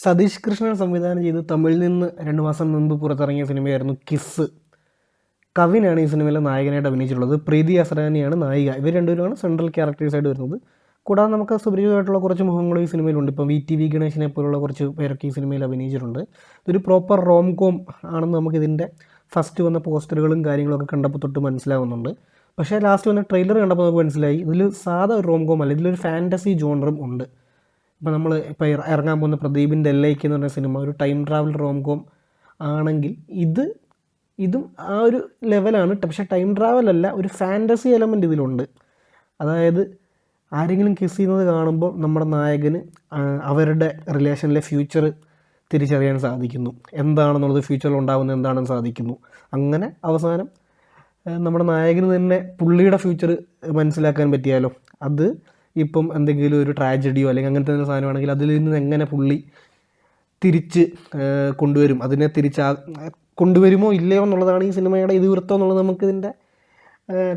സതീഷ് കൃഷ്ണൻ സംവിധാനം ചെയ്ത് തമിഴിൽ നിന്ന് 2 മാസം മുൻപ് പുറത്തിറങ്ങിയ സിനിമയായിരുന്നു കിസ്. കവിനാണ് ഈ സിനിമയിലെ നായകനായിട്ട് അഭിനയിച്ചിട്ടുള്ളത്. പ്രീതി അസറാനിയാണ് നായിക. ഇവർ രണ്ടുപേരുമാണ് സെൻട്രൽ ക്യാരക്ടേഴ്സായിട്ട് വരുന്നത്. കൂടാതെ നമുക്ക് സുപരിചിതമായിട്ടുള്ള കുറച്ച് മുഖങ്ങൾ ഈ സിനിമയിലുണ്ട്. ഇപ്പം VTV ഗണേശനെ പോലുള്ള കുറച്ച് പേരൊക്കെ ഈ സിനിമയിൽ അഭിനയിച്ചിട്ടുണ്ട്. ഇതൊരു പ്രോപ്പർ റോം കോം ആണെന്ന് നമുക്കിതിൻ്റെ ഫസ്റ്റ് വന്ന പോസ്റ്ററുകളും കാര്യങ്ങളൊക്കെ കണ്ടപ്പോൾ തൊട്ട് മനസ്സിലാവുന്നുണ്ട്. പക്ഷേ ലാസ്റ്റ് വന്ന ട്രെയിലർ കണ്ടപ്പോൾ നമുക്ക് മനസ്സിലായി ഇതിൽ സാധാ ഒരു റോം കോം അല്ല, ഇതിലൊരു ഫാൻറ്റസി ജോണറും ഉണ്ട്. ഇപ്പോൾ നമ്മൾ ഇറങ്ങാൻ പോകുന്ന പ്രദീപിൻ്റെ LIK എന്ന് പറഞ്ഞ സിനിമ ഒരു ടൈം ട്രാവൽ റോം കോം ആണെങ്കിൽ ഇതും ആ ഒരു ലെവലാണ്. പക്ഷേ ടൈം ട്രാവൽ അല്ല, ഒരു ഫാൻറ്റസി എലമെൻറ്റ് ഇതിലുണ്ട്. അതായത് ആരെങ്കിലും കിസ് ചെയ്യുന്നത് കാണുമ്പോൾ നമ്മുടെ നായകന് അവരുടെ റിലേഷനിലെ ഫ്യൂച്ചർ തിരിച്ചറിയാൻ സാധിക്കുന്നു, എന്താണെന്നുള്ളത് ഫ്യൂച്ചറിൽ ഉണ്ടാകുന്നത് എന്താണെന്ന് സാധിക്കുന്നു. അങ്ങനെ അവസാനം നമ്മുടെ നായകന് തന്നെ പുള്ളിയുടെ ഫ്യൂച്ചർ മനസ്സിലാക്കാൻ പറ്റിയാലോ. അത് ഇപ്പം എന്തെങ്കിലും ഒരു ട്രാജഡിയോ അല്ലെങ്കിൽ അങ്ങനത്തെ എന്തെങ്കിലും സാധനമാണെങ്കിൽ അതിൽ നിന്ന് എങ്ങനെ പുള്ളി തിരിച്ച് കൊണ്ടുവരും, അതിനെ കൊണ്ടുവരുമോ ഇല്ലയോ എന്നുള്ളതാണ് ഈ സിനിമയുടെ ഇതിവൃത്തം എന്നുള്ളത് നമുക്കിതിൻ്റെ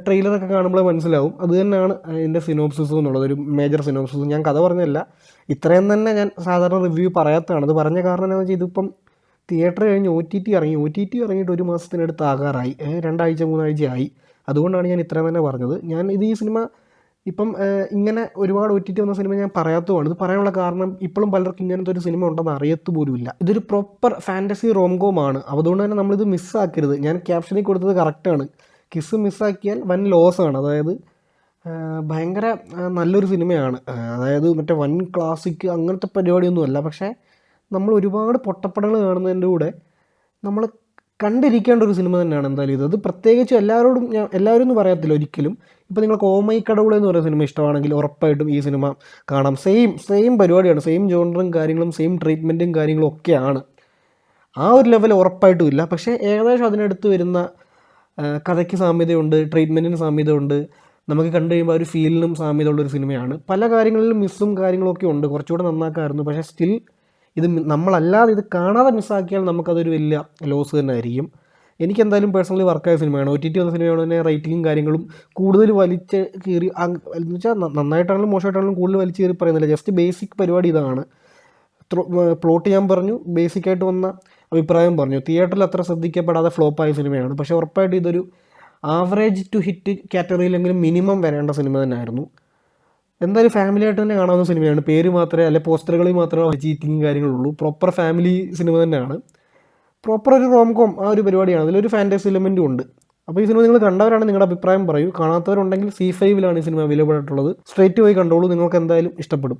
ട്രെയിലറൊക്കെ കാണുമ്പോൾ മനസ്സിലാവും. അത് തന്നെയാണ് ഇതിൻ്റെ സിനോപ്സിസ് എന്നുള്ളത്, ഒരു മേജർ സിനോപ്സിസ്. ഞാൻ കഥ പറഞ്ഞതല്ല, ഇത്രയും തന്നെ ഞാൻ സാധാരണ റിവ്യൂ പറയാത്തതാണ്. അത് പറഞ്ഞ കാരണം എന്താണെന്ന് വെച്ചാൽ ഇതിപ്പം തിയേറ്റർ കഴിഞ്ഞ് OTT ഇറങ്ങിയിട്ട് 1 മാസത്തിനടുത്ത് ആകാറായി, 2 ആഴ്ച 3 ആഴ്ചയായി. അതുകൊണ്ടാണ് ഞാൻ ഇത്രയും തന്നെ പറഞ്ഞത്. ഈ സിനിമ ഇപ്പം ഇങ്ങനെ ഒരുപാട് OTT വന്ന സിനിമ ഞാൻ പറയാത്തതുമാണ്. ഇത് പറയാനുള്ള കാരണം ഇപ്പോഴും പലർക്കും ഇങ്ങനത്തെ ഒരു സിനിമ ഉണ്ടെന്ന് അറിയത്തു പോലുമില്ല. ഇതൊരു പ്രോപ്പർ ഫാൻറ്റസി റോംകോം ആണ്. അതുകൊണ്ട് തന്നെ നമ്മളിത് മിസ്സാക്കരുത്. ഞാൻ ക്യാപ്ഷനിൽ കൊടുത്തത് കറക്റ്റാണ്. കിസ് മിസ്സാക്കിയാൽ വൻ ലോസാണ്. അതായത് ഭയങ്കര നല്ലൊരു സിനിമയാണ്. അതായത് മറ്റേ വൻ ക്ലാസിക് അങ്ങനത്തെ പരിപാടിയൊന്നുമല്ല. പക്ഷേ നമ്മൾ ഒരുപാട് പൊട്ടപ്പടങ്ങൾ കാണുന്നതിൻ്റെ കൂടെ നമ്മൾ കണ്ടിരിക്കേണ്ട ഒരു സിനിമ തന്നെയാണ് എന്തായാലും ഇത്. അത് പ്രത്യേകിച്ച് എല്ലാവരും ഒന്നും പറയത്തില്ല ഒരിക്കലും. ഇപ്പോൾ നിങ്ങൾക്ക് ഓമൈക്കടവുളെ എന്ന് പറയുന്ന സിനിമ ഇഷ്ടമാണെങ്കിൽ ഉറപ്പായിട്ടും ഈ സിനിമ കാണാം. സെയിം പരിപാടിയാണ്, സെയിം ജോണറും കാര്യങ്ങളും സെയിം ട്രീറ്റ്മെൻറ്റും കാര്യങ്ങളും ഒക്കെയാണ്. ആ ഒരു ലെവൽ ഉറപ്പായിട്ടും ഇല്ല. പക്ഷേ ഏകദേശം അതിനടുത്ത് വരുന്ന കഥയ്ക്ക് സാമ്യതയുണ്ട്, ട്രീറ്റ്മെൻറ്റിന് സാമ്യതയുണ്ട്. നമുക്ക് കണ്ടു കഴിയുമ്പോൾ ഒരു ഫീലിനും സാമ്യതയുള്ളൊരു സിനിമയാണ്. പല കാര്യങ്ങളിലും മിസ്സും കാര്യങ്ങളൊക്കെ ഉണ്ട്, കുറച്ചുകൂടെ നന്നാക്കാമായിരുന്നു. പക്ഷേ സ്റ്റിൽ ഇത് നമ്മളല്ലാതെ ഇത് കാണാതെ മിസ്സാക്കിയാൽ നമുക്കതൊരു വലിയ ലോസ് തന്നെ ആയിരിക്കും. എനിക്കെന്തായാലും പേഴ്സണലി വർക്കായ സിനിമയാണ്. OTT വന്ന സിനിമയാണ്. തന്നെ റേറ്റിങ്ങും കാര്യങ്ങളും കൂടുതൽ വലിച്ച് കീറി എന്ന് വെച്ചാൽ നന്നായിട്ടാണെങ്കിലും മോശമായിട്ടാണെങ്കിലും കൂടുതൽ വലിച്ച് കീറി പറയുന്നില്ല. ജസ്റ്റ് ബേസിക് പരിപാടി ഇതാണ്. പ്ലോട്ട് ഞാൻ പറഞ്ഞു, ബേസിക്കായിട്ട് വന്ന അഭിപ്രായം പറഞ്ഞു. തിയേറ്ററിൽ അത്ര ശ്രദ്ധിക്കപ്പെടാതെ ഫ്ലോപ്പായ സിനിമയാണ്. പക്ഷേ ഉറപ്പായിട്ടും ഇതൊരു ആവറേജ് ടു ഹിറ്റ് കാറ്റഗറിയിലെങ്കിലും മിനിമം വരേണ്ട സിനിമ തന്നെയായിരുന്നു. എന്തായാലും ഫാമിലി ആയിട്ട് തന്നെ കാണാവുന്ന സിനിമയാണ്. പേര് മാത്രമേ അല്ലെ പോസ്റ്ററുകളിൽ മാത്രമേ ചീറ്റിങ്ങും കാര്യങ്ങളുള്ളൂ. പ്രോപ്പർ ഫാമിലി സിനിമ തന്നെയാണ്. പ്രോപ്പർ ഒരു റോംകോം ആ ഒരു പരിപാടിയാണ്. അതിലൊരു ഫാൻറ്റസി എലമെൻറ്റും ഉണ്ട്. അപ്പോൾ ഈ സിനിമ നിങ്ങൾ കണ്ടവരാണ് നിങ്ങളുടെ അഭിപ്രായം പറയൂ. കാണാത്തവരുണ്ടെങ്കിൽ C5 ഈ സിനിമ അവൈലബിൾ ആയിട്ടുള്ളത്. സ്ട്രേറ്റ് പോയി കണ്ടോളൂ, നിങ്ങൾക്ക് എന്തായാലും ഇഷ്ടപ്പെടും.